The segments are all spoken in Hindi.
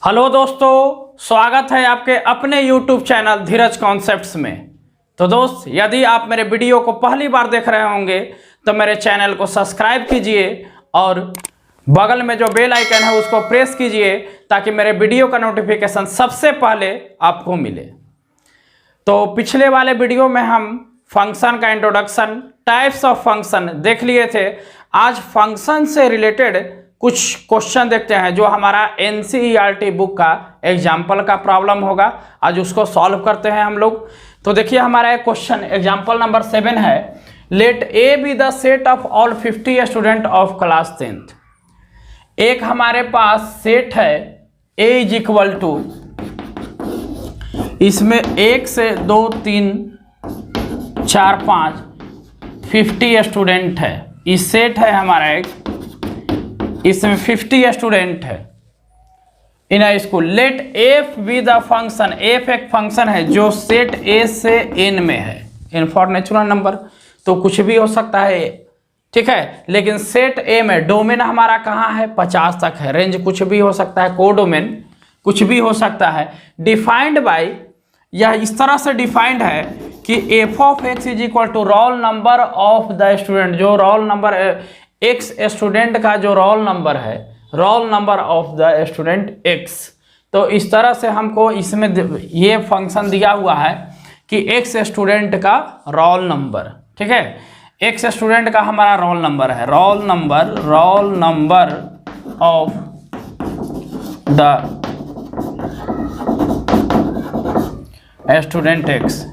हेलो दोस्तों, स्वागत है आपके अपने YouTube चैनल धीरज कॉन्सेप्ट्स में। तो दोस्त, यदि आप मेरे वीडियो को पहली बार देख रहे होंगे तो मेरे चैनल को सब्सक्राइब कीजिए और बगल में जो बेल आइकन है उसको प्रेस कीजिए ताकि मेरे वीडियो का नोटिफिकेशन सबसे पहले आपको मिले। तो पिछले वाले वीडियो में हम फंक्शन का इंट्रोडक्शन, टाइप्स ऑफ फंक्शन देख लिए थे। आज फंक्शन से रिलेटेड कुछ क्वेश्चन देखते हैं जो हमारा NCERT बुक का एग्जाम्पल का प्रॉब्लम होगा। आज उसको सॉल्व करते हैं हम लोग। तो देखिए, हमारा एक क्वेश्चन एग्जाम्पल नंबर 7 है, let A be the set of all 50 student of class 10th। एक हमारे पास सेट है A इज इक्वल टू, इसमें 1 से 2 3 4 5 50 स्टूडेंट है। इस सेट है हमारा एक, इसमें 50 स्टूडेंट है in a school. Let f be the function, f एक फंक्शन है जो सेट ए से एन में है। इन फॉर नेचुरल नंबर तो कुछ भी हो सकता है, ठीक है, लेकिन सेट ए में डोमेन हमारा कहाँ है, 50 तक है। रेंज कुछ भी हो सकता है, कोडोमेन कुछ भी हो सकता है। डिफाइंड बाय, यह इस तरह से डिफाइंड है कि f of x is equal to roll number of the student, जो रोल नंबर एक्स स्टूडेंट का जो रोल नंबर है, roll number of the student x. तो इस तरह से हमको इसमें ये फंक्शन दिया हुआ है कि एक्स स्टूडेंट का रोल नंबर, ठीक है, एक्स स्टूडेंट का हमारा रोल नंबर है, roll number of the student x.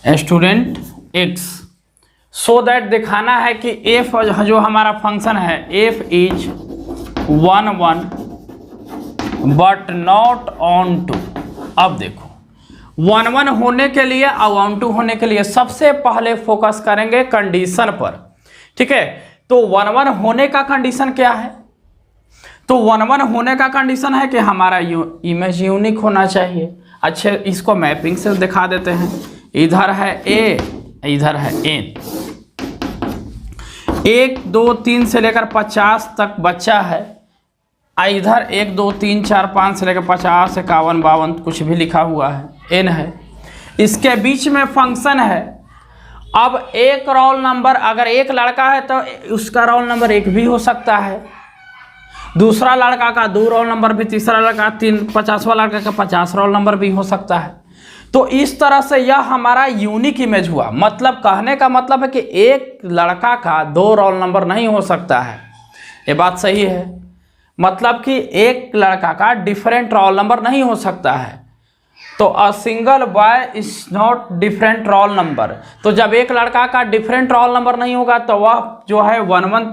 Student x, so that दिखाना है कि एफ जो हमारा फंक्शन है, f is 1 1 but not onto. अब देखो, 1 1 होने के लिए और ऑन टू होने के लिए सबसे पहले फोकस करेंगे कंडीशन पर, ठीक है। तो 1 1 होने का कंडीशन क्या है? तो 1 1 होने का कंडीशन है कि हमारा इमेज यूनिक होना चाहिए। अच्छे, इसको मैपिंग से दिखा देते हैं। इधर है ए, इधर है एन। 1 2 3 से लेकर 50 तक बच्चा है। इधर 1 2 3 4 5 से लेकर 50 51 52 कुछ भी लिखा हुआ है, एन है। इसके बीच में फंक्शन है। अब एक रोल नंबर, अगर एक लड़का है तो उसका रोल नंबर 1 भी हो सकता है, दूसरा लड़का का 2 रोल नंबर भी, तीसरा लड़का 3, 50वां लड़का का 50 रोल नंबर भी हो सकता है। तो इस तरह से यह हमारा यूनिक इमेज हुआ। मतलब कहने का मतलब है कि एक लड़का का 2 रोल नंबर नहीं हो सकता है। ये बात सही है, मतलब कि एक लड़का का डिफरेंट रोल नंबर नहीं हो सकता है। तो a single boy is not different roll number. तो जब एक लड़का का डिफरेंट रोल नंबर नहीं होगा तो वह जो है 1 1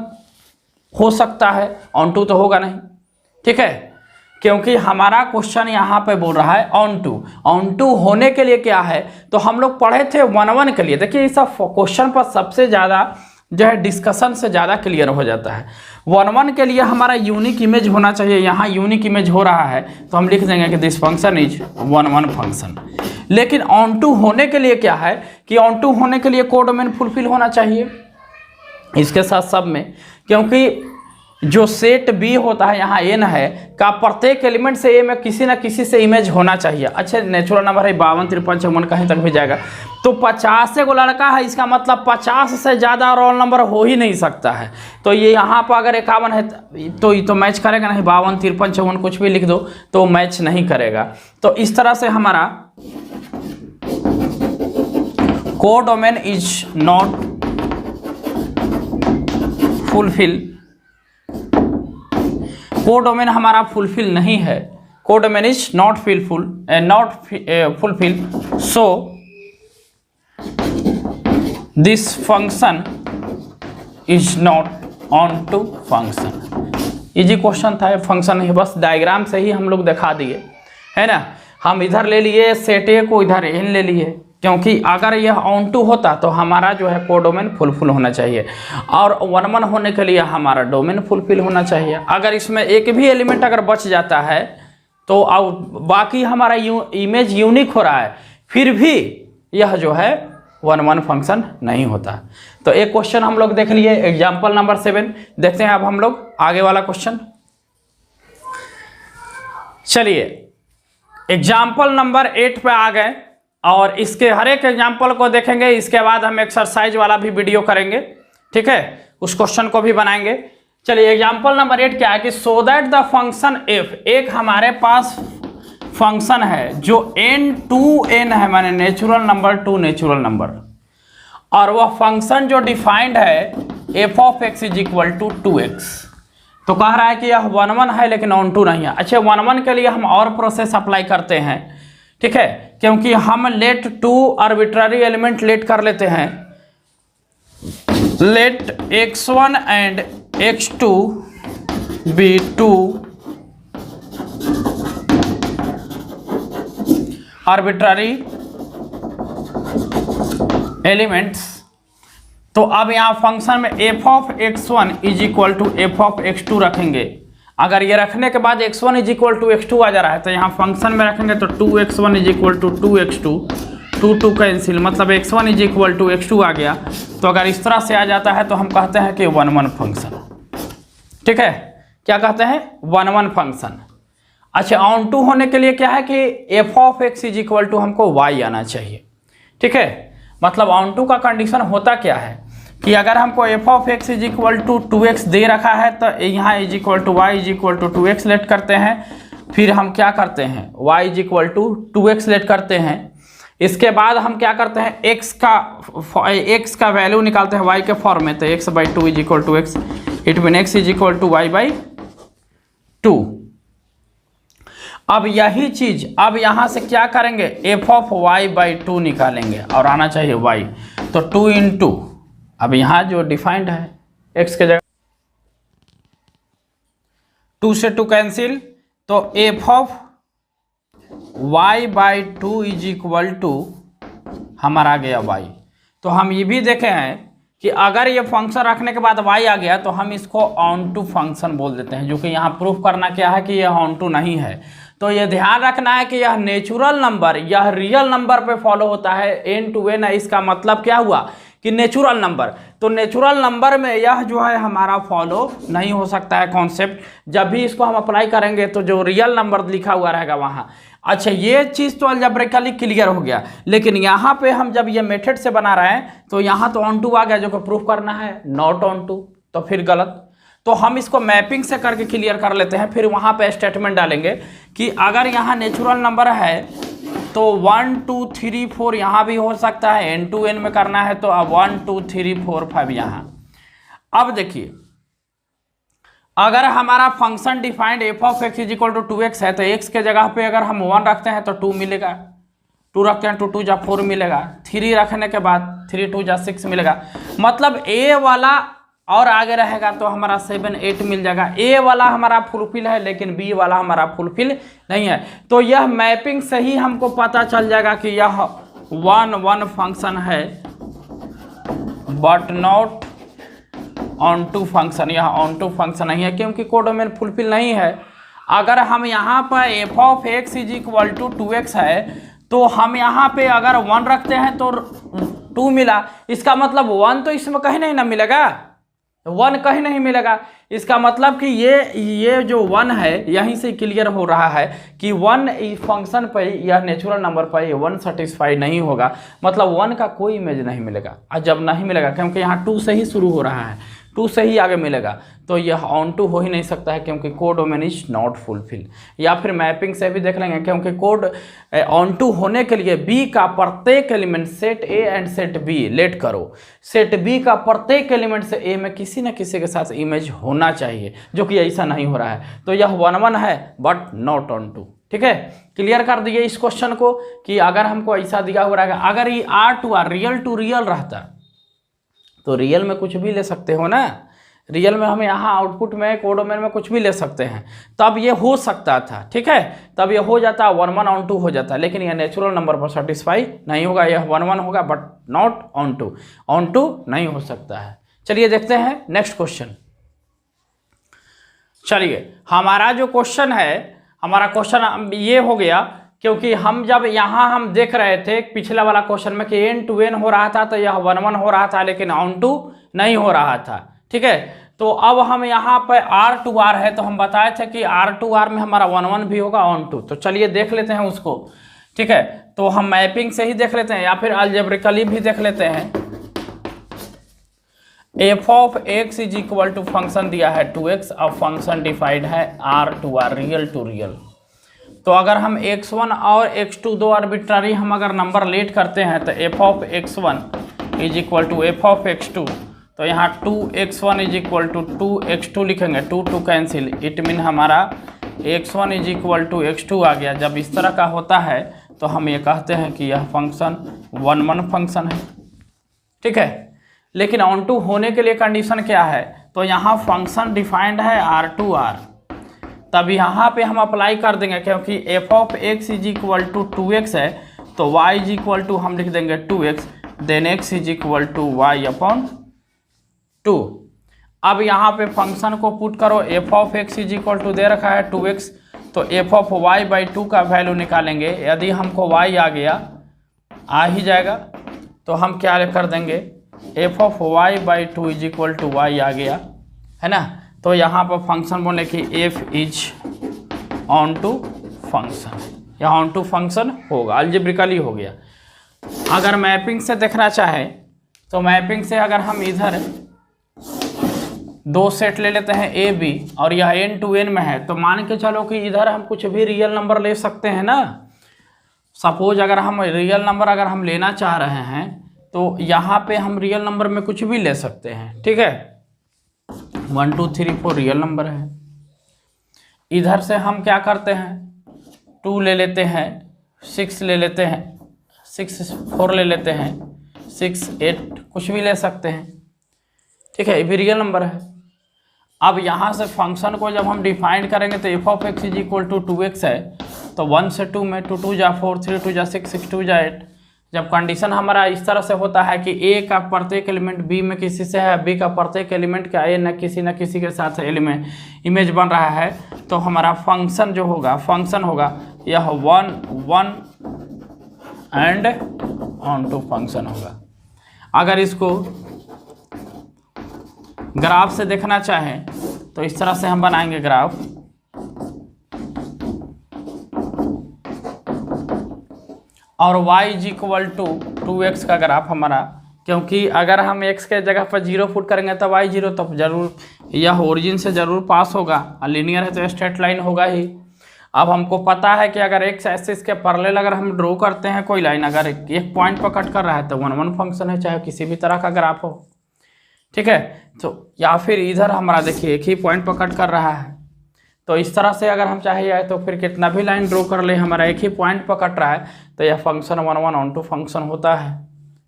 हो सकता है, ऑन टू तो होगा नहीं, ठीक है, क्योंकि हमारा क्वेश्चन यहाँ पे बोल रहा है ऑन टू। ऑन टू होने के लिए क्या है, तो हम लोग पढ़े थे 1 1 के लिए। देखिए, इस क्वेश्चन पर सबसे ज़्यादा जो है डिस्कशन से ज़्यादा क्लियर हो जाता है। 1 1 के लिए हमारा यूनिक इमेज होना चाहिए। यहाँ यूनिक इमेज हो रहा है तो हम लिख देंगे कि दिस फंक्शन इज 1 1 फंक्शन। लेकिन ऑन टू होने के लिए क्या है कि ऑन टू होने के लिए कोडोमेन फुलफिल होना चाहिए इसके साथ सब में, क्योंकि जो सेट बी होता है, यहाँ एन है, का प्रत्येक एलिमेंट से ए में किसी ना किसी से इमेज होना चाहिए। अच्छे, नेचुरल नंबर है 52 53 54 कहीं तक भी जाएगा। तो 50 को लड़का है, इसका मतलब 50 से ज़्यादा रोल नंबर हो ही नहीं सकता है। तो ये यहाँ पर अगर 51 है तो ये तो मैच करेगा नहीं, 52 53 54 कुछ भी लिख दो तो मैच नहीं करेगा। तो इस तरह से हमारा codomain is not fulfil, codomain हमारा फुलफिल नहीं है, codomain is not fulfil, so this function is not onto function. Easy question था, फंक्शन ही बस डायग्राम से ही हम लोग दिखा दिए, है ना। हम इधर ले लिए सेट ए को, इधर एन ले लिए, क्योंकि अगर यह ऑन टू होता तो हमारा जो है कोडोमेन फुलफिल होना चाहिए, और 1 1 होने के लिए हमारा डोमेन फुलफिल होना चाहिए। अगर इसमें एक भी एलिमेंट अगर बच जाता है तो अब बाकी हमारा इमेज यूनिक हो रहा है, फिर भी यह जो है वन वन फंक्शन नहीं होता। तो एक क्वेश्चन हम लोग देख लिए, एग्जाम्पल नंबर 7। देखते हैं अब हम लोग आगे वाला क्वेश्चन। चलिए एग्जाम्पल नंबर 8 पे आ गए और इसके हर एक एग्जाम्पल को देखेंगे। इसके बाद हम एक्सरसाइज वाला भी वीडियो करेंगे, ठीक है, उस क्वेश्चन को भी बनाएंगे। चलिए एग्जाम्पल नंबर 8 क्या है कि सो दैट द फंक्शन एफ, एक हमारे पास फंक्शन है जो n टू n है, माने natural number to natural number, और वह फंक्शन जो डिफाइंड है f of x is equal to 2x। तो कह रहा है कि यह 1 1 है लेकिन ऑन टू नहीं है। अच्छा 1 1 के लिए हम और प्रोसेस अप्लाई करते हैं, ठीक है, क्योंकि हम let two arbitrary element let कर लेते हैं। Let x1 and x2 be 2 arbitrary elements. तो अब यहाँ फंक्शन में f of x1 is equal to f of x2 रखेंगे। अगर ये रखने के बाद x1 is equal to x2 आ जा रहा है तो यहाँ फंक्शन में रखेंगे तो 2x1 is equal to 2x2, 2 cancel, मतलब x1 is equal to x2 आ गया। तो अगर इस तरह से आ जाता है तो हम कहते हैं कि 1 1 फंक्शन, ठीक है, क्या कहते हैं 1 1 फंक्शन। अच्छा ऑन टू होने के लिए क्या है कि f of x is equal to हमको y आना चाहिए, ठीक है। मतलब ऑन टू का कंडीशन होता क्या है कि अगर हमको f of x is equal to 2x दे रखा है तो यहाँ is equal to y is equal to 2x let करते हैं। फिर हम क्या करते हैं y is equal to 2x let करते हैं। इसके बाद हम क्या करते हैं x का वैल्यू निकालते हैं y के फॉर्म में, तो x by 2 is equal to x, it mean x is equal to y by 2। अब यही चीज अब यहां से क्या करेंगे एफ ऑफ वाई बाई 2 निकालेंगे और आना चाहिए y, तो 2 इंटू, अब यहां जो डिफाइंड है x के जगह 2 से 2 कैंसिल, तो f of y by 2 is equal to हमारा आ गया y। तो हम ये भी देखे हैं कि अगर ये फंक्शन रखने के बाद y आ गया तो हम इसको ऑन टू फंक्शन बोल देते हैं, जो कि यहाँ प्रूफ करना क्या है कि यह ऑन टू नहीं है। तो ये ध्यान रखना है कि यह नेचुरल नंबर, यह रियल नंबर पे फॉलो होता है, n टू n है। इसका मतलब क्या हुआ कि नेचुरल नंबर, तो नेचुरल नंबर में यह जो है हमारा फॉलो नहीं हो सकता है कॉन्सेप्ट। जब भी इसको हम अप्लाई करेंगे तो जो रियल नंबर लिखा हुआ रहेगा वहाँ। अच्छा ये चीज़ तो अलजेब्रिकली क्लियर हो गया, लेकिन यहाँ पे हम जब ये मेथड से बना रहे हैं तो यहाँ तो ऑन टू आ गया, जो कि प्रूफ करना है नॉट ऑन टू, तो फिर गलत। तो हम इसको मैपिंग से करके क्लियर कर लेते हैं। फिर वहाँ पे स्टेटमेंट डालेंगे कि अगर यहाँ नेचुरल नंबर है तो 1 2 3 4 यहाँ भी हो सकता है, n टू n में करना है तो अब 1 2 3 4 5 यहाँ। अब देखिए अगर हमारा function defined f of x is equal to 2x है तो x के जगह पे अगर हम 1 रखते हैं तो 2 मिलेगा, 2 रखते हैं तो 2 जा 4 मिलेगा, 3 रखने के बाद 3 2 जा 6 मिलेगा। मतलब a वाला और आगे रहेगा तो हमारा 7 8 मिल जाएगा। ए वाला हमारा फुलफिल है लेकिन बी वाला हमारा फुलफिल नहीं है। तो यह मैपिंग से ही हमको पता चल जाएगा कि यह 1 1 फंक्शन है but not onto function. यह ऑन टू फंक्शन नहीं है क्योंकि कोडोमेन फुलफिल नहीं है। अगर हम यहाँ पर f of x is equal to 2x है तो हम यहाँ पे अगर 1 रखते हैं तो 2 मिला, इसका मतलब 1 तो इसमें कहीं नहीं ना मिलेगा, 1 कहीं नहीं मिलेगा। इसका मतलब कि ये जो 1 है यहीं से क्लियर हो रहा है कि 1 इस फंक्शन पर या नेचुरल नंबर पर ये 1 सेटिस्फाई नहीं होगा, मतलब 1 का कोई इमेज नहीं मिलेगा। और जब नहीं मिलेगा क्योंकि यहाँ 2 से ही शुरू हो रहा है, 2 से ही आगे मिलेगा, तो यह ऑन टू हो ही नहीं सकता है क्योंकि code domain is not fulfil. या फिर मैपिंग से भी देख लेंगे क्योंकि कोड ऑन टू होने के लिए बी का प्रत्येक element set A and set B let करो, सेट बी का प्रत्येक एलिमेंट से ए में किसी न किसी के साथ इमेज होना चाहिए, जो कि ऐसा नहीं हो रहा है। तो यह 1 1 है बट नॉट ऑन टू। ठीक है, क्लियर कर दिए इस क्वेश्चन को कि अगर हमको ऐसा दिया हुआ रहेगा, अगर ये R रियल टू रियल रहता तो रियल में कुछ भी ले सकते हो ना, रियल में हम यहाँ आउटपुट में कोडोमेन में कुछ भी ले सकते हैं, तब ये हो सकता था। ठीक है, तब ये हो जाता 1 1 ऑन टू हो जाता, लेकिन यह नेचुरल नंबर पर सेटिस्फाई नहीं होगा, यह 1 1 होगा but not onto, onto नहीं हो सकता है। चलिए देखते हैं नेक्स्ट क्वेश्चन। चलिए हमारा जो क्वेश्चन है, हमारा क्वेश्चन ये हो गया क्योंकि हम जब यहाँ हम देख रहे थे पिछला वाला क्वेश्चन में कि n to n हो रहा था तो यह 1 1 हो रहा था, लेकिन on to नहीं हो रहा था। ठीक है, तो अब हम यहाँ पे r to r है, तो हम बताए थे कि r to r में हमारा 1 1 भी होगा on to। तो चलिए देख लेते हैं उसको। ठीक है, तो हम मैपिंग से ही देख लेते हैं या फिर अलजेब्रिकली भी देख लेते हैं। f of x is equal to function दिया है 2x, अब फंक्शन डिफाइंड है r to r, real to real. तो अगर हम x1 और x2 दो आर्बिट्ररी हम अगर नंबर लेट करते हैं तो f of x1 is equal to f of x2, तो यहाँ 2x1 is equal to 2x2 लिखेंगे, 2 कैंसिल, इट मीन हमारा x1 is equal to x2 आ गया। जब इस तरह का होता है तो हम ये कहते हैं कि यह फंक्शन 1 1 फंक्शन है। ठीक है, लेकिन ऑन टू होने के लिए कंडीशन क्या है, तो यहाँ फंक्शन डिफाइंड है r to r, तब यहाँ पे हम अप्लाई कर देंगे क्योंकि f of x is equal to 2x है, तो y इज इक्वल टू हम लिख देंगे 2x, then x is equal to y upon 2। अब यहाँ पे फंक्शन को पुट करो, f of x is equal to दे रखा है 2x, तो f ऑफ y बाई 2 का वैल्यू निकालेंगे। यदि हमको y आ गया, आ ही जाएगा, तो हम क्या कर देंगे, f of y by 2 is equal to y आ गया, है ना। तो यहाँ पर फंक्शन बोले कि f is onto function, यहाँ ऑन टू फंक्शन होगा, अलजेब्रिकली हो गया। अगर मैपिंग से देखना चाहे तो मैपिंग से अगर हम इधर दो सेट ले लेते हैं a b और यह n to n में है, तो मान के चलो कि इधर हम कुछ भी रियल नंबर ले सकते हैं ना। सपोज अगर हम रियल नंबर अगर हम लेना चाह रहे हैं तो यहाँ पे हम रियल नंबर में कुछ भी ले सकते हैं। ठीक है, 1 2 3 4 रियल नंबर है। इधर से हम क्या करते हैं, 2 ले लेते हैं, 6 ले लेते हैं, 6 4 ले लेते हैं, 6 8 कुछ भी ले सकते हैं। ठीक है, ये भी रियल नंबर है। अब यहाँ से फंक्शन को जब हम डिफाइन करेंगे तो f of x is equal to 2x है, तो 1 से 2 में 2 2 जा 4, 3 2 जा 6, 6 2 जा 8। जब कंडीशन हमारा इस तरह से होता है कि a का प्रत्येक एलिमेंट b में किसी से है, b का प्रत्येक एलिमेंट का a न किसी के साथ एलिमेंट इमेज बन रहा है, तो हमारा फंक्शन जो होगा, फंक्शन होगा यह 1 1 एंड ऑन टू फंक्शन होगा। अगर इसको ग्राफ से देखना चाहें तो इस तरह से हम बनाएंगे ग्राफ, और y is equal to 2x का ग्राफ हमारा, क्योंकि अगर हम x के जगह पर 0 पुट करेंगे तो y 0, तो जरूर यह ओरिजिन से ज़रूर पास होगा, लीनियर है तो स्ट्रेट लाइन होगा ही। अब हमको पता है कि अगर x एक्सिस के पैरेलल अगर हम ड्रॉ करते हैं कोई लाइन, अगर एक पॉइंट पर कट कर रहा है तो 1 1 फंक्शन है, चाहे किसी भी तरह का ग्राफ हो। ठीक है, तो या फिर इधर हमारा देखिए एक ही पॉइंट पर कट कर रहा है, तो इस तरह से अगर हम चाहिए तो फिर कितना भी लाइन ड्रॉ कर ले, हमारा एक ही पॉइंट पर कट रहा है, तो यह फंक्शन 1 1 ऑन टू फंक्शन होता है।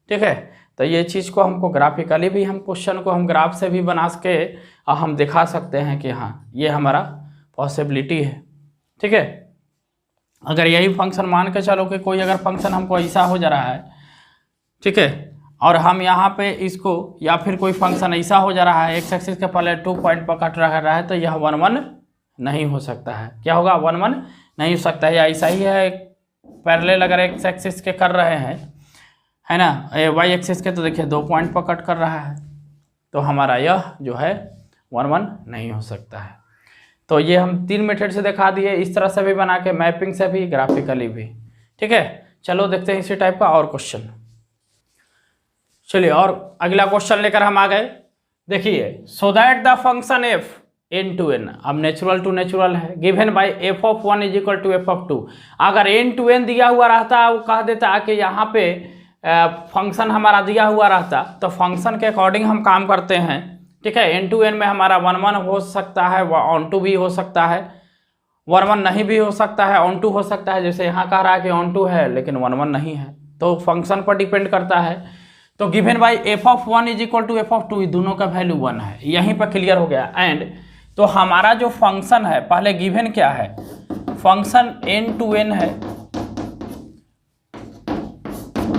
ठीक है, तो ये चीज़ को हमको ग्राफिकली भी हम क्वेश्चन को हम ग्राफ से भी बना के हम दिखा सकते हैं कि हाँ ये हमारा पॉसिबिलिटी है। ठीक है, अगर यही फंक्शन मान के चलो कि कोई अगर फंक्शन हमको ऐसा हो जा रहा है, ठीक है, और हम यहाँ पे इसको या फिर कोई फंक्शन ऐसा हो जा रहा है, एक्स एक्सिस के पहले 2 पॉइंट पर कट रहा है, तो यह 1 1 नहीं हो सकता है। क्या होगा, 1 1 नहीं हो सकता है। या ऐसा ही है पैरेलल अगर एक्स एक्सिस के कर रहे हैं, है ना, वाई एक्सिस के, तो देखिए 2 पॉइंट पर कट कर रहा है, तो हमारा यह जो है 1 1 नहीं हो सकता है। तो ये हम 3 मेथड से दिखा दिए, इस तरह से भी बना के, मैपिंग से भी, ग्राफिकली भी। ठीक है, चलो देखते हैं इसी टाइप का और क्वेश्चन। चलिए और अगला क्वेश्चन लेकर हम आ गए। देखिए, so that the function f n to n, अब नेचुरल टू नेचुरल है, given by f of 1 is equal to f of 2। अगर n to n दिया हुआ रहता, वो कह देता कि यहाँ पे फंक्शन हमारा दिया हुआ रहता, तो फंक्शन के अकॉर्डिंग हम काम करते हैं। ठीक है, n to n में हमारा 1 1 हो सकता है, ऑन टू भी हो सकता है, 1 1 नहीं भी हो सकता है, ऑन टू हो सकता है। जैसे यहाँ कह रहा है कि ऑन टू है लेकिन 1 1 नहीं है, तो फंक्शन पर डिपेंड करता है। तो given by f of 1 is equal to f of 2, दोनों का वैल्यू 1 है, यहीं पर क्लियर हो गया। एंड तो हमारा जो फंक्शन है, पहले गिवन क्या है, फंक्शन n to n है,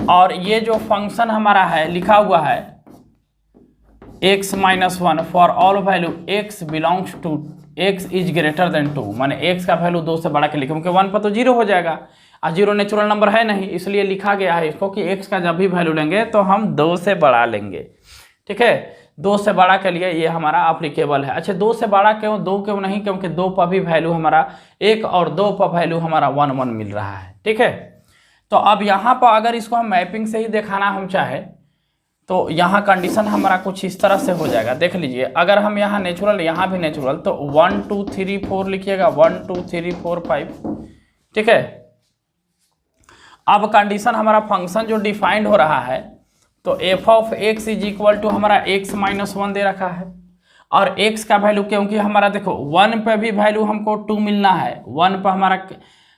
और ये जो फंक्शन हमारा है लिखा हुआ है x minus 1 for all value x belongs to x is greater than 2, माने x का वैल्यू 2 से बड़ा के लिए, क्योंकि 1 पर तो 0 हो जाएगा। जीरो नेचुरल नंबर है नहीं, इसलिए लिखा गया है इसको कि x का जब भी वैल्यू लेंगे तो हम 2 से बढ़ा लेंगे। ठीक है, 2 से बड़ा के लिए ये हमारा अप्लीकेबल है। अच्छा 2 से बड़ा क्यों, 2 क्यों नहीं, क्योंकि 2 पर भी वैल्यू हमारा 1 और 2 पर वैल्यू हमारा 1 1 मिल रहा है। ठीक है, तो अब यहाँ पर अगर इसको हम मैपिंग से ही दिखाना हम चाहे तो यहाँ कंडीशन हमारा कुछ इस तरह से हो जाएगा। देख लीजिए, अगर हम यहाँ नेचुरल, यहाँ भी नेचुरल, तो 1 2 3 4 लिखिएगा, 1 2 3 4 5। ठीक है, अब कंडीशन हमारा फंक्शन जो डिफाइंड हो रहा है तो f of x is equal to हमारा x माइनस 1 दे रखा है, और x का वैल्यू क्योंकि हमारा देखो 1 पे भी वैल्यू हमको 2 मिलना है, 1 पे हमारा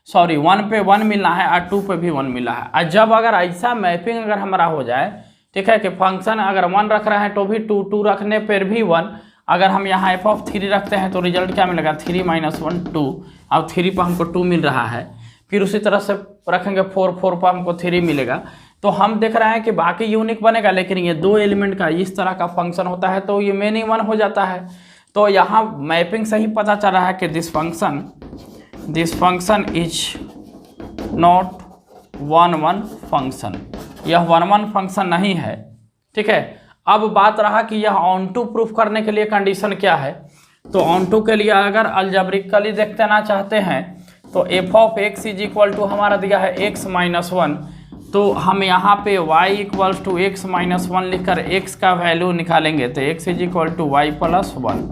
1 पे 1 मिलना है और 2 पे भी 1 मिला है। और जब अगर ऐसा मैपिंग अगर हमारा हो जाए, ठीक है, कि फंक्शन अगर 1 रख रहे हैं तो भी 2, 2 रखने पर भी 1, अगर हम यहाँ एफ ऑफ 3 रखते हैं तो रिजल्ट क्या मिलेगा, 3 माइनस 1 2, अब 3 पर हमको 2 मिल रहा है, फिर उसी तरह से रखेंगे 4 4 पर हमको 3 मिलेगा। तो हम देख रहे हैं कि बाकी यूनिक बनेगा, लेकिन ये 2 एलिमेंट का इस तरह का फंक्शन होता है तो ये मेनी 1 हो जाता है। तो यहाँ मैपिंग से ही पता चल रहा है कि this function is not 1 1 function, यह 1 1 फंक्शन नहीं है। ठीक है, अब बात रहा कि यह ऑन टू प्रूफ करने के लिए कंडीशन क्या है। तो ऑन टू के लिए अगर अलजेब्रिकली देखते ना चाहते हैं तो f of x is equal to हमारा दिया है x माइनस 1, तो हम यहाँ पे y equals to x minus 1 लिखकर x का वैल्यू निकालेंगे तो x is equal to y plus 1।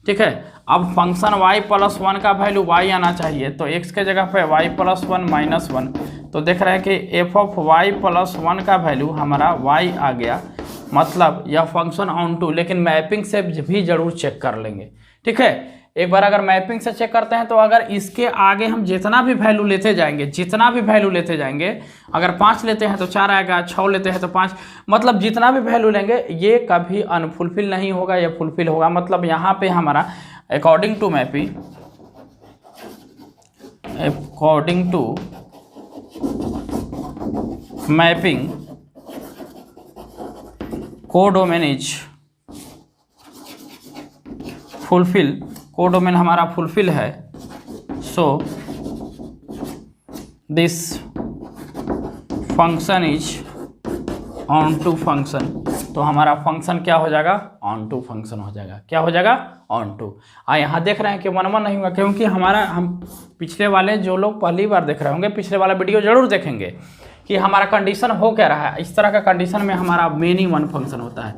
ठीक है, अब फंक्शन y प्लस 1 का वैल्यू y आना चाहिए, तो x के जगह पे y प्लस 1 माइनस 1, तो देख रहे हैं कि एफ ऑफ y प्लस 1 का वैल्यू हमारा y आ गया, मतलब यह फंक्शन ऑन टू। लेकिन मैपिंग से भी जरूर चेक कर लेंगे। ठीक है, एक बार अगर मैपिंग से चेक करते हैं तो अगर इसके आगे हम जितना भी वैल्यू लेते जाएंगे, अगर 5 लेते हैं तो 4 आएगा, 6 लेते हैं तो 5, मतलब जितना भी वैल्यू लेंगे ये कभी अनफुलफिल नहीं होगा, ये फुलफिल होगा। मतलब यहाँ पे हमारा according to mapping codomain is fulfil, codomain हमारा फुलफिल है, so this function is onto function. तो हमारा फंक्शन क्या हो जाएगा, ऑन टू फंक्शन हो जाएगा। क्या हो जाएगा, ऑन टू। यहाँ देख रहे हैं कि 1 1 नहीं हुआ, क्योंकि हम पिछले वाले जो लोग पहली बार देख रहे होंगे पिछले वाला वीडियो जरूर देखेंगे कि हमारा कंडीशन हो क्या रहा है। इस तरह का कंडीशन में हमारा मेनी 1 फंक्शन होता है,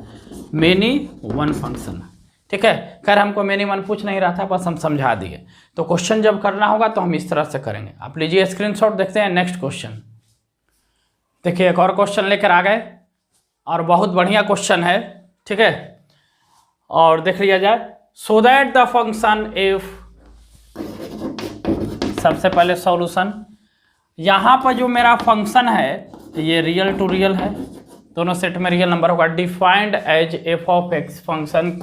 मेनी 1 फंक्शन। ठीक है, खैर हमको मेनी 1 पूछ नहीं रहा था, बस हम समझा दिए। तो क्वेश्चन जब करना होगा तो हम इस तरह से करेंगे। आप लीजिए स्क्रीनशॉट, देखते हैं नेक्स्ट क्वेश्चन। देखिए एक और क्वेश्चन लेकर आ गए और बहुत बढ़िया क्वेश्चन है। ठीक है, और देख लिया जाए। सो दैट द फंक्शन इफ, सबसे पहले सॉल्यूशन, यहाँ पर जो मेरा फंक्शन है ये रियल टू रियल है, दोनों सेट में रियल नंबर होगा। Defined as f of x, function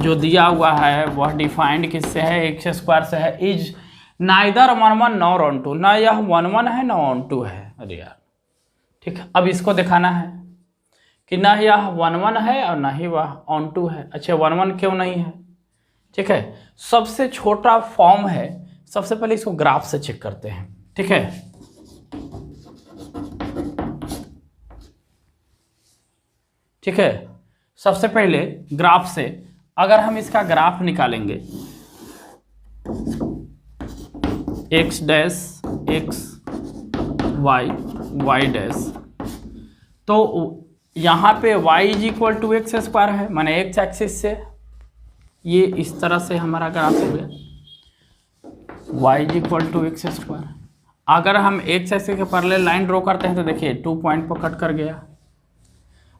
जो दिया हुआ है वह डिफाइंड किससे है, एक्स स्क्वायर से है। Is neither 1 1 nor onto, ना यह 1 1 है ना ऑन टू है। अरे यार, ठीक है, अब इसको दिखाना है कि ना यह 1 1 है और ना ही वह ऑन टू है। अच्छा 1 1 क्यों नहीं है। ठीक है, सबसे छोटा फॉर्म है, सबसे पहले इसको ग्राफ से चेक करते हैं। ठीक है, ठीक है, सबसे पहले ग्राफ से अगर हम इसका ग्राफ निकालेंगे, x dash x y y dash, तो यहाँ पे y is equal to x square है, माने एक्स एक्सिस से ये इस तरह से हमारा ग्राफ हो गया, y is equal to x square. अगर हम एक्स एक्सिस के पैरेलल लाइन ड्रॉ करते हैं तो देखिए 2 पॉइंट पर कट कर गया।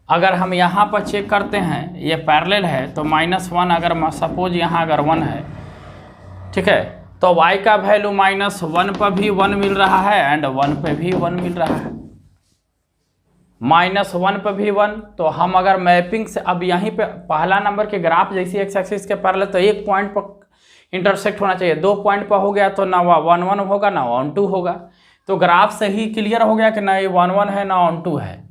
अगर हम यहाँ पर चेक करते हैं ये पैरेलल है तो -1, अगर सपोज यहाँ अगर 1 है, ठीक है, तो y का वैल्यू -1 पर भी 1 मिल रहा है एंड 1 पे भी 1 मिल रहा है, -1 पर भी 1। तो हम अगर मैपिंग से अब यहीं पे पहला नंबर के ग्राफ जैसी एक्स एक्सिस के पैरेलल तो एक पॉइंट पर इंटरसेक्ट होना चाहिए, 2 पॉइंट पर हो गया तो ना 1 1 होगा ना ऑन टू होगा। तो ग्राफ से ही क्लियर हो गया कि ना ये 1 1 है ना ऑन टू है।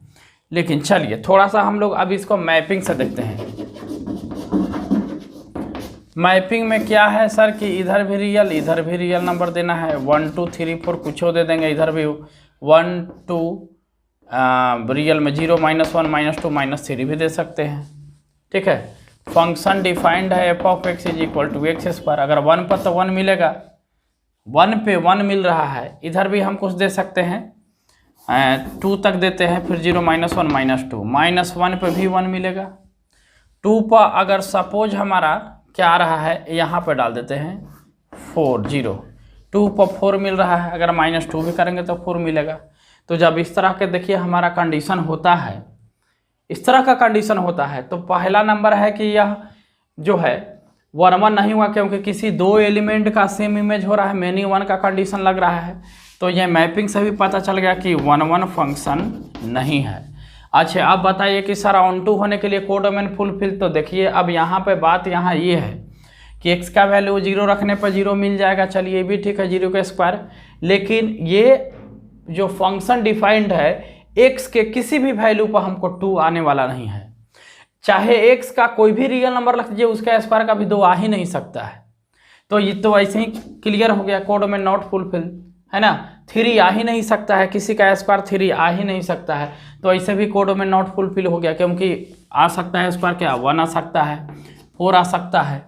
लेकिन चलिए थोड़ा सा हम लोग अब इसको मैपिंग से देखते हैं। मैपिंग में क्या है सर कि इधर भी रियल नंबर देना है, 1 2 3 4 कुछ दे देंगे, इधर भी 1 2 रियल में 0 -1 -2 -3 भी दे सकते हैं। ठीक है, फंक्शन डिफाइंड है f ऑफ x = x²। अगर 1 पर तो 1 मिलेगा, 1 पे 1 मिल रहा है। इधर भी हम कुछ दे सकते हैं, 2 तक देते हैं, फिर 0 -1 -2 -1 पे भी 1 मिलेगा। 2 पर अगर सपोज हमारा क्या आ रहा है, यहाँ पे डाल देते हैं 4 0, 2 पर 4 मिल रहा है, अगर -2 भी करेंगे तो 4 मिलेगा। तो जब इस तरह के देखिए हमारा कंडीशन होता है, इस तरह का कंडीशन होता है, तो पहला नंबर है कि यह जो है 1 1 नहीं हुआ, क्योंकि किसी 2 एलिमेंट का सेम इमेज हो रहा है, मेनी 1 का कंडीशन लग रहा है। तो यह मैपिंग से भी पता चल गया कि 1 1 फंक्शन नहीं है। अच्छा, अब बताइए कि सर ऑन टू होने के लिए कोडोमेन फुलफिल। तो देखिए अब यहाँ पे बात यहाँ ये है कि x का वैल्यू 0 रखने पर 0 मिल जाएगा, चलिए ये भी ठीक है, 0 का स्क्वायर। लेकिन ये जो फंक्शन डिफाइंड है, x के किसी भी वैल्यू पर हमको 2 आने वाला नहीं है। चाहे x का कोई भी रियल नंबर रख दीजिए, उसका स्क्वायर का भी 2 आ ही नहीं सकता है। तो ये तो ऐसे ही क्लियर हो गया, कोडोमेन नॉट फुलफिल, है ना। 3 आ ही नहीं सकता है, किसी का स्क्वायर 3 आ ही नहीं सकता है, तो ऐसे भी कोडोमेन नॉट फुलफिल हो गया, क्योंकि आ सकता है स्क्वायर क्या, 1 आ सकता है, 4 आ सकता है,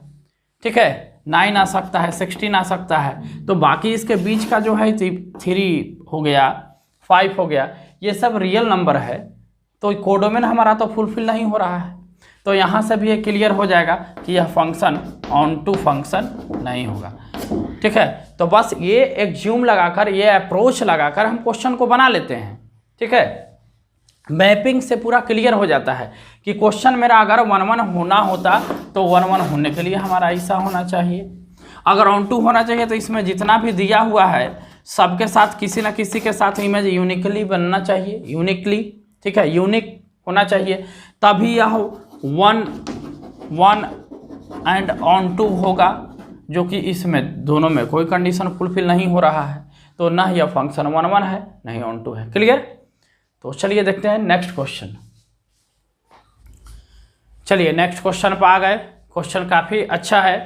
ठीक है, 9 आ सकता है, 16 आ सकता है। तो बाकी इसके बीच का जो है 3 हो गया, 5 हो गया, ये सब रियल नंबर है, तो कोडोमेन हमारा तो फुलफिल नहीं हो रहा है। तो यहाँ से भी ये क्लियर हो जाएगा कि यह फंक्शन ऑन टू फंक्शन नहीं होगा। ठीक है, तो बस ये एक्ज्यूम लगाकर, ये अप्रोच लगाकर हम क्वेश्चन को बना लेते हैं। ठीक है, मैपिंग से पूरा क्लियर हो जाता है कि क्वेश्चन मेरा अगर 1 1 होना होता तो 1 1 होने के लिए हमारा ऐसा होना चाहिए। अगर ऑन टू होना चाहिए तो इसमें जितना भी दिया हुआ है सबके साथ किसी न किसी के साथ इमेज यूनिकली बनना चाहिए, यूनिकली, ठीक है, यूनिक होना चाहिए, तभी यह 1 1 एंड ऑन टू होगा, जो कि इसमें दोनों में कोई कंडीशन फुलफिल नहीं हो रहा है, तो ना यह फंक्शन 1 1 है, नहीं ऑन टू है। क्लियर? तो चलिए देखते हैं नेक्स्ट क्वेश्चन। चलिए नेक्स्ट क्वेश्चन पर आ गए। क्वेश्चन काफ़ी अच्छा है।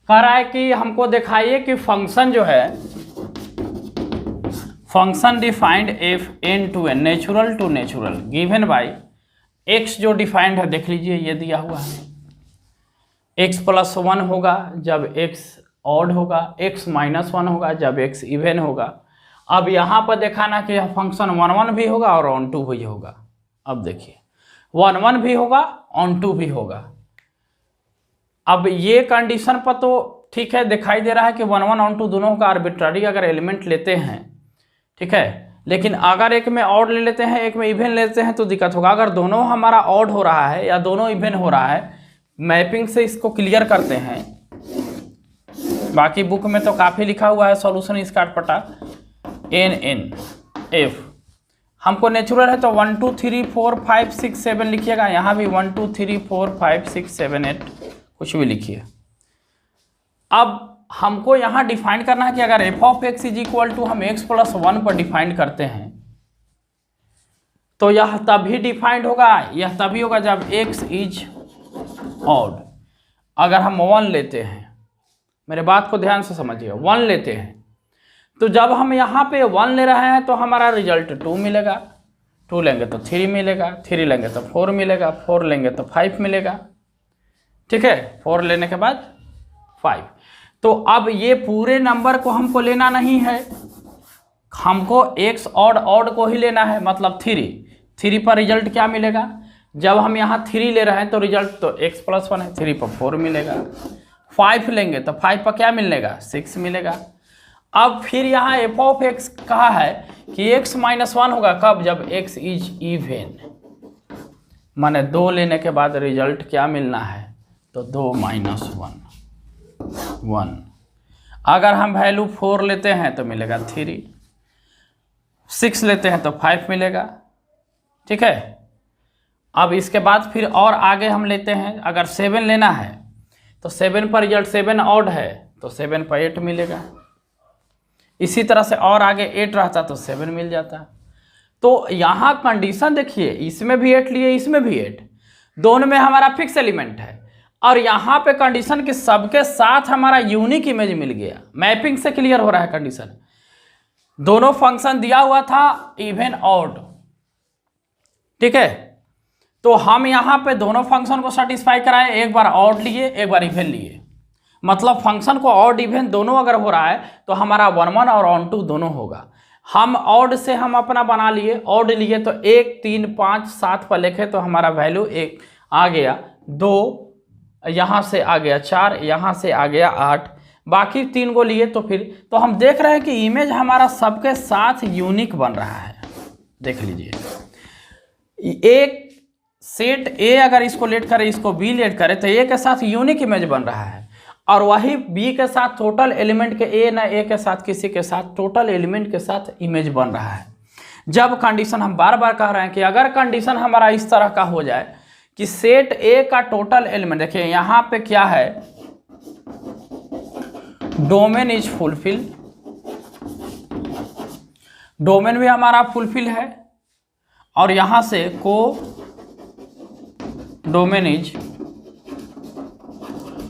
कह रहा है कि हमको दिखाइए कि फंक्शन जो है, function defined f n to n natural to natural given by x, जो डिफाइंड है देख लीजिए, ये दिया हुआ है x + 1 होगा जब x ऑड होगा, x - 1 होगा जब x इवन होगा। अब यहाँ पर दिखाना कि यह फंक्शन 1 1 भी होगा और ऑन टू भी होगा। अब देखिए 1 1 भी होगा, ऑन टू भी होगा। अब ये कंडीशन पर तो ठीक है, दिखाई दे रहा है कि 1 1 ऑन टू दोनों का आर्बिट्ररी अगर एलिमेंट लेते हैं, ठीक है, लेकिन अगर एक में ऑड ले लेते हैं, एक में इवन लेते हैं तो दिक्कत होगा। अगर दोनों हमारा ऑड हो रहा है या दोनों इवन हो रहा है, मैपिंग से इसको क्लियर करते हैं। बाकी बुक में तो काफ़ी लिखा हुआ है सॉल्यूशन इसका अटपटा, एन एन एफ। हमको नेचुरल है तो 1 2 3 4 5 6 7 लिखिएगा, यहाँ भी 1 2 3 4 5 6 7 8 कुछ भी लिखिए। अब हमको यहाँ डिफाइन करना है कि अगर f ऑफ x = हम x + 1 पर डिफाइन करते हैं तो यह तभी डिफाइंड होगा, यह तभी होगा जब x इज ऑड। अगर हम 1 लेते हैं, मेरे बात को ध्यान से समझिए, 1 लेते हैं तो जब हम यहाँ पे 1 ले रहे हैं तो हमारा रिजल्ट 2 मिलेगा, 2 लेंगे तो 3 मिलेगा, 3 लेंगे तो 4 मिलेगा, 4 लेंगे तो 5 मिलेगा, ठीक है, 4 लेने के बाद 5। तो अब ये पूरे नंबर को हमको लेना नहीं है, हमको x ऑड को ही लेना है, मतलब 3 पर रिजल्ट क्या मिलेगा, जब हम यहाँ 3 ले रहे हैं तो रिजल्ट तो x + 1 है, 3 पर 4 मिलेगा। 5 लेंगे तो 5 पर क्या मिलेगा, 6 मिलेगा। अब फिर यहाँ f ऑफ x कहा है कि x - 1 होगा कब, जब x इज इवन, माने 2 लेने के बाद रिजल्ट क्या मिलना है, तो 2 - 1। अगर हम वैल्यू 4 लेते हैं तो मिलेगा 3, 6 लेते हैं तो 5 मिलेगा, ठीक है। अब इसके बाद फिर और आगे हम लेते हैं, अगर 7 लेना है तो 7 पर रिजल्ट 7 ऑड है तो 7 पर 8 मिलेगा। इसी तरह से और आगे 8 रहता तो 7 मिल जाता। तो यहाँ कंडीशन देखिए, इसमें भी 8 लिए, इसमें भी 8, दोनों में हमारा फिक्स एलिमेंट है। और यहाँ पे कंडीशन कि सबके साथ हमारा यूनिक इमेज मिल गया। मैपिंग से क्लियर हो रहा है कंडीशन। दोनों फंक्शन दिया हुआ था इवन ऑड, ठीक है। तो हम यहाँ पे दोनों फंक्शन को सेटिस्फाई कराए, एक बार ऑड लिए एक बार इवन लिए। मतलब फंक्शन को ऑड इवन दोनों अगर हो रहा है तो हमारा 1 1 और ऑन 2 दोनों होगा। हम ऑड से हम अपना बना लिए, ऑड लिए तो 1 3 5 7 पर लिखे तो हमारा वैल्यू 1 आ गया, 2 यहाँ से आ गया, 4 यहाँ से आ गया, 8, बाकी 3 को लिए तो फिर तो हम देख रहे हैं कि इमेज हमारा सबके साथ यूनिक बन रहा है। देख लीजिए, एक सेट ए अगर इसको लेट करे, इसको बी लेट करे तो ए के साथ यूनिक इमेज बन रहा है, और वही बी के साथ टोटल एलिमेंट के ए ना ए के साथ किसी के साथ टोटल एलिमेंट के साथ इमेज बन रहा है। जब कंडीशन हम बार बार कह रहे हैं कि अगर कंडीशन हमारा इस तरह का हो जाए कि सेट ए का टोटल एलिमेंट, देखिए यहाँ पे क्या है, डोमेन इज फुलफिल, डोमेन भी हमारा फुलफिल है, और यहां से को डोमेन इज,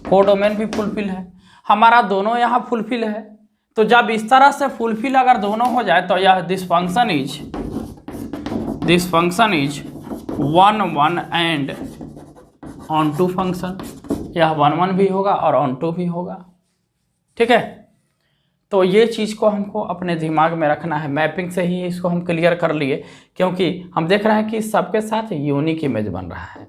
को डोमेन भी फुलफिल है, हमारा दोनों यहाँ फुलफिल है। तो जब इस तरह से फुलफिल अगर दोनों हो जाए तो यह this function is 1 1 and onto function, यह 1 1 भी होगा और ऑन टू भी होगा, ठीक है। तो ये चीज़ को हमको अपने दिमाग में रखना है। मैपिंग से ही इसको हम क्लियर कर लिए, क्योंकि हम देख रहे हैं कि सबके साथ यूनिक इमेज बन रहा है।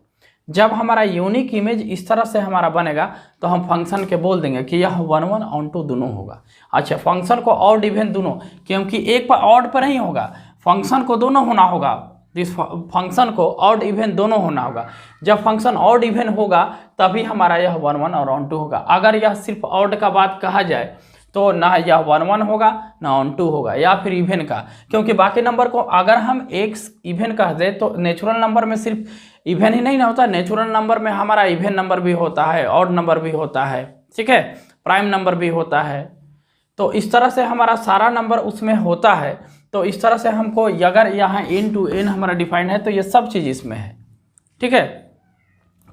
जब हमारा यूनिक इमेज इस तरह से हमारा बनेगा तो हम फंक्शन के बोल देंगे कि यह 1 1 ऑन टू दोनों होगा। अच्छा, फंक्शन को ऑड इवन दोनों, क्योंकि एक पर ऑड पर नहीं होगा, फंक्शन को दोनों होना होगा, इस फंक्शन को ऑड इवन दोनों होना होगा। जब फंक्शन ऑड इवन होगा तभी हमारा यह 1 1 और ऑन टू होगा। अगर यह सिर्फ ऑड का बात कहा जाए तो ना यह 1 1 होगा ना ऑन टू होगा, या फिर इवन का, क्योंकि बाकी नंबर को अगर हम एक इवन कह दे तो नेचुरल नंबर में सिर्फ इवन ही नहीं ना होता, नेचुरल नंबर में हमारा इवन नंबर भी होता है, ऑड नंबर भी होता है, ठीक है, प्राइम नंबर भी होता है। तो इस तरह से हमारा सारा नंबर उसमें होता है। तो इस तरह से हमको अगर यहाँ इन टू एन हमारा डिफाइंड है तो ये सब चीज़ इसमें है, ठीक है।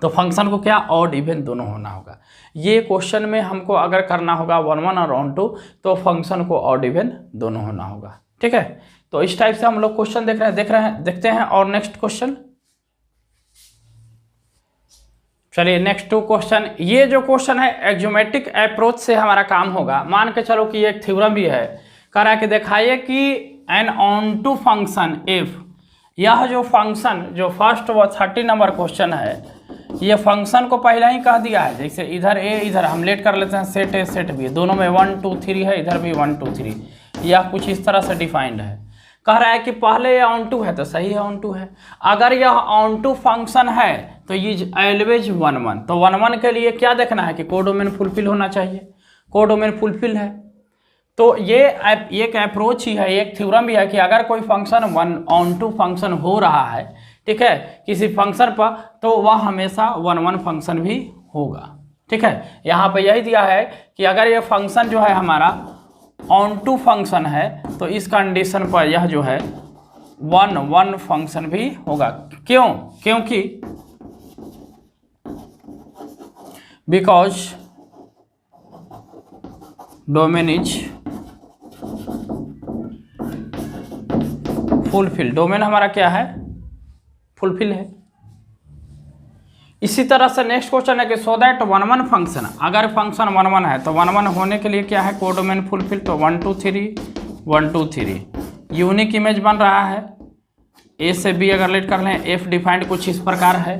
तो फंक्शन को क्या ऑड इवन दोनों होना होगा। ये क्वेश्चन में हमको अगर करना होगा 1 1 और ऑन टू तो फंक्शन को ऑड इवन दोनों होना होगा, ठीक है। तो इस टाइप से हम लोग क्वेश्चन देखते हैं। और नेक्स्ट क्वेश्चन, चलिए नेक्स्ट 2 क्वेश्चन। ये जो क्वेश्चन है एक्जोमेट्रिक अप्रोच से हमारा काम होगा। मान के चलो कि एक थ्योरम भी है, कह रहा है कि दिखाइए कि an onto function f, यह जो फंक्शन जो फर्स्ट व 30 नंबर क्वेश्चन है, ये फंक्शन को पहले ही कह दिया है। जैसे इधर ए इधर हम लेट कर लेते हैं, सेट ए सेट बी, दोनों में 1 2 3 है, इधर भी 1 2 3, यह कुछ इस तरह से डिफाइंड है। कह रहा है कि पहले ये ऑन टू है तो सही है, ऑन टू है। अगर यह ऑन टू फंक्शन है तो ये ऑलवेज 1 1, तो 1 1 के लिए क्या देखना है कि कोडोमेन फुलफिल होना चाहिए, कोडोमेन फुलफिल है। तो ये एक अप्रोच ही है, एक थ्योरम भी है कि अगर कोई फंक्शन ऑन टू फंक्शन हो रहा है, ठीक है, किसी फंक्शन पर, तो वह हमेशा 1 1 फंक्शन भी होगा, ठीक है। यहाँ पे यही दिया है कि अगर ये फंक्शन जो है हमारा ऑन टू फंक्शन है तो इस कंडीशन पर यह जो है 1 1 फंक्शन भी होगा। क्यों? क्योंकि because domain is fulfil, domain हमारा क्या है, फुलफिल है। इसी तरह से नेक्स्ट क्वेश्चन है कि सो दैट 1 1 फंक्शन, अगर फंक्शन 1 1 है तो 1 1 होने के लिए क्या है, कोडोमेन फुलफिल, तो 1 2 3 1 2 3 यूनिक इमेज बन रहा है। ए से बी अगर लेट कर लें, एफ डिफाइंड कुछ इस प्रकार है।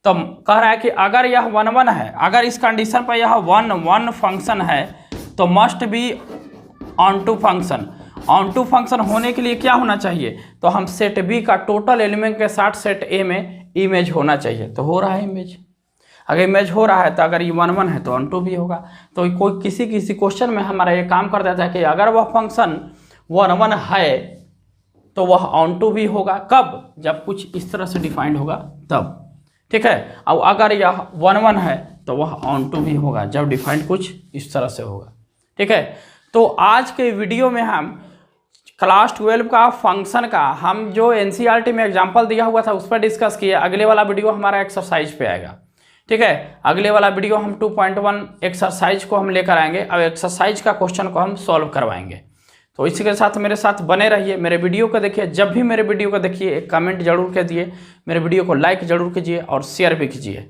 तो कह रहा है कि अगर यह 1 1 है, अगर इस कंडीशन पर यह 1 1 फंक्शन है तो must be onto function. Onto function होने के लिए क्या होना चाहिए, तो हम सेट बी का टोटल एलिमेंट के साथ सेट ए में इमेज होना चाहिए। तो हो रहा है इमेज, अगर इमेज हो रहा है तो अगर ये 1 1 है तो ऑन टू भी होगा। तो कोई किसी क्वेश्चन में हमारा ये काम कर देता है कि अगर वह फंक्शन 1 1 है तो वह ऑन टू भी होगा। कब? जब कुछ इस तरह से डिफाइंड होगा तब, ठीक है। और अगर यह 1 1 है तो वह ऑन टू भी होगा जब डिफाइंड कुछ इस तरह से होगा, ठीक है। तो आज के वीडियो में हम क्लास 12 का फंक्शन का हम जो एनसीईआरटी में एग्जांपल दिया हुआ था उस पर डिस्कस किए। अगले वाला वीडियो हमारा एक्सरसाइज पे आएगा, ठीक है, अगले वाला वीडियो हम 2.1 एक्सरसाइज को हम लेकर आएंगे। अब एक्सरसाइज का क्वेश्चन को हम सॉल्व करवाएंगे। तो इसी के साथ मेरे साथ बने रहिए, मेरे वीडियो को देखिए। जब भी मेरे वीडियो को देखिए एक कमेंट जरूर कीजिए, मेरे वीडियो को लाइक जरूर कीजिए और शेयर भी कीजिए।